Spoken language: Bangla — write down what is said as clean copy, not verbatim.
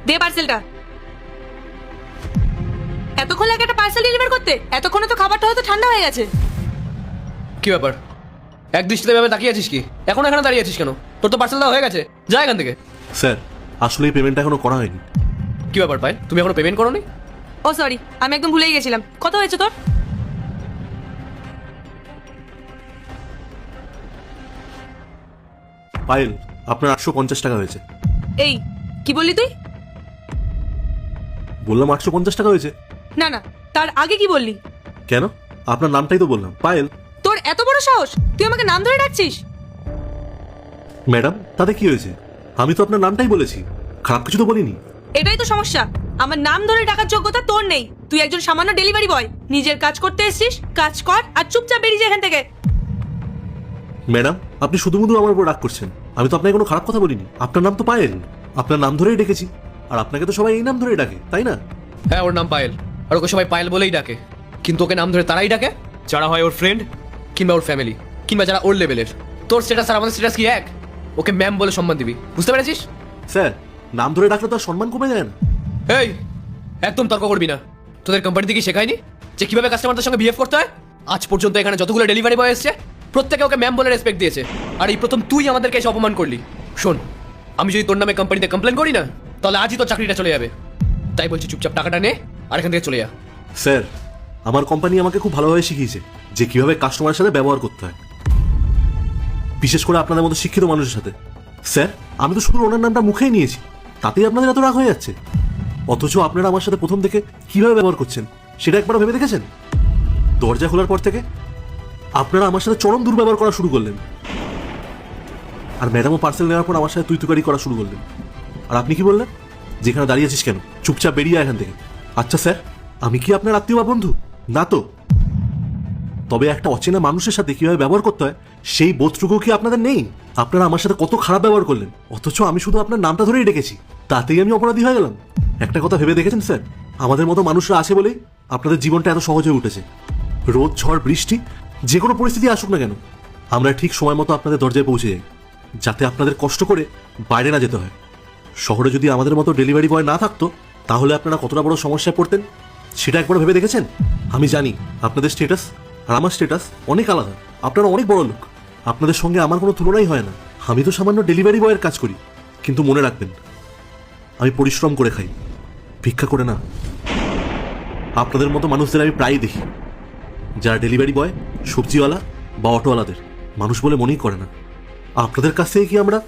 দে পার্সেলটা। এতক্ষণ লাগে একটা পার্সেল ডেলিভার করতে? এতক্ষণে তো খাবারটা হয়তো ঠান্ডা হয়ে গেছে। কি ব্যাপার, এক দৃষ্টিতে ভাবে তাকিয়ে আছিস কি? এখন এখানে দাঁড়িয়ে আছিস কেন? তোর তো পার্সেল দেওয়া হয়ে গেছে, যা এখান থেকে। স্যার, আসলে এই পেমেন্টটা এখনো করা হয়নি। কি ব্যাপার পায়েল, তুমি এখনো পেমেন্ট করোনি? ও সরি, আমি একদম ভুলেই গেছিলাম। কত হয়েছে তোর? পায়েল, আপনার 850 টাকা হয়েছে। এই কি বললি তুই? বললাম 850 টাকা হয়েছে। না না, তার আগে কি বললি? কেন? আপনার নামটাই তো বললাম, পায়েল। তোর এত বড় সাহস, তুই আমাকে নাম ধরে ডাকছিস? ম্যাডাম, তাতে কি হয়েছে? আমি তো আপনার নামটাই বলেছি, খারাপ কিছু তো বলিনি। এটাই তো সমস্যা, আমার নাম ধরে ডাকার যোগ্যতা তোর নেই। তুই একজন সামান্য ডেলিভারি বয়, নিজের কাজ করতে এসেছিস, কাজ কর আর চুপচাপ বেরিয়ে যা এখান থেকে। ম্যাডাম, আপনি শুধু আমার উপর রাগ করছেন। আমি তো আপনাকে কোনো খারাপ কথা বলিনি। আপনার নাম তো পায়েল, আপনার নাম ধরেই ডেকেছি। আর আপনাকে তো সবাই এই নাম ধরেই ডাকে, তাই না? হ্যাঁ, ওর নাম পায়েল, আর ওকে সবাই পায়েল বলেই ডাকে। কিন্তু ওকে নাম ধরে তারাই ডাকে যারা হয় ওর ফ্রেন্ড, কিংবা ওর ফ্যামিলি, কিংবা যারা ওর লেভেলের। তোর স্ট্যাটাস আর আমাদের স্ট্যাটাস কি এক? ওকে ম্যাম বলে সম্মান দিবি, বুঝতে পেরেছিস? স্যার, নাম ধরে ডাকলে তো আর সম্মান কমে যায় না। এই, একদম তর্ক করবি না। তোদের কোম্পানি থেকে শেখায়নি যে কিভাবে কাস্টমারদের সঙ্গে বিহেভ করতে হয়? আজ পর্যন্ত এখানে যতগুলো ডেলিভারি বয় এসেছে, প্রত্যেকে ওকে ম্যাম বলে রেসপেক্ট দিয়েছে। আর এই প্রথম তুই আমাদেরকে এসে অপমান করলি। শোন, আমি যদি তোর নামে কোম্পানিতে কমপ্লেন করি না, তাহলে আজই তোর চাকরিটা চলে যাবে। তাই বলছি, চুপচাপ টাকাটা নে আর এখান থেকে চলে যা। স্যার, আমার কোম্পানি আমাকে খুব ভালোভাবে শিখিয়েছে যে কিভাবে কাস্টমারের সাথে ব্যবহার করতে হয়, বিশেষ করে আপনাদের মতো শিক্ষিত মানুষের সাথে। স্যার, আমি তো শুধু ওনার নামটা মুখেই নিয়েছি, তাতেই আপনাদের এত রাগ হয়ে যাচ্ছে। অথচ আপনারা আমার সাথে প্রথম থেকে কিভাবে ব্যবহার করছেন সেটা একবার ভেবে দেখেছেন? দরজা খোলার পর থেকে আপনারা আমার সাথে চরম দুর্ব্যবহার করা শুরু করলেন। আর ম্যাডামও পার্সেল নেওয়ার পর আমার সাথে তুই তুকারি করা শুরু করলেন। আর আপনি কি বললেন? যেখানে দাঁড়িয়ে আছিস কেন, চুপচাপ বেরিয়ে এখান থেকে। আচ্ছা স্যার, আমি কি আপনার আত্মীয় বা বন্ধু? না তো। তবে একটা অচেনা মানুষের সাথে কিভাবে ব্যবহার করতে হয় সেই বোধটুকু কি আপনাদের নেই? আপনারা আমার সাথে কত খারাপ ব্যবহার করলেন, অথচ আমি শুধু আপনার নামটা ধরেই ডেকেছি, তাতেই আমি অপরাধী হয়ে গেলাম। একটা কথা ভেবে দেখেছেন স্যার, আমাদের মতো মানুষরা আছে বলেই আপনাদের জীবনটা এত সহজ হয়ে উঠেছে। রোদ, ঝড়, বৃষ্টি, যে কোনো পরিস্থিতি আসুক না কেন, আমরা ঠিক সময় মতো আপনাদের দরজায় পৌঁছে যাই, যাতে আপনাদের কষ্ট করে বাইরে না যেতে হয়। শহরে যদি আমাদের মতো ডেলিভারি বয় না থাকতো, তাহলে আপনারা কতটা বড় সমস্যায় পড়তেন সেটা একবার ভেবে দেখেছেন? আমি জানি আপনাদের স্ট্যাটাস আর আমার স্ট্যাটাস অনেক আলাদা। আপনারা অনেক বড় লোক, আপনাদের সঙ্গে আমার কোনো তুলনাই হয় না। আমি তো সামান্য ডেলিভারি বয়ের কাজ করি, কিন্তু মনে রাখবেন, আমি পরিশ্রম করে খাই, ভিক্ষা করে না। আপনাদের মতো মানুষদের আমি প্রায়ই দেখি, যারা ডেলিভারি বয়, সবজিওয়ালা বা অটোওয়ালাদের মানুষ বলে মনেই করে না। আপনাদের কাছ থেকে কি আমরা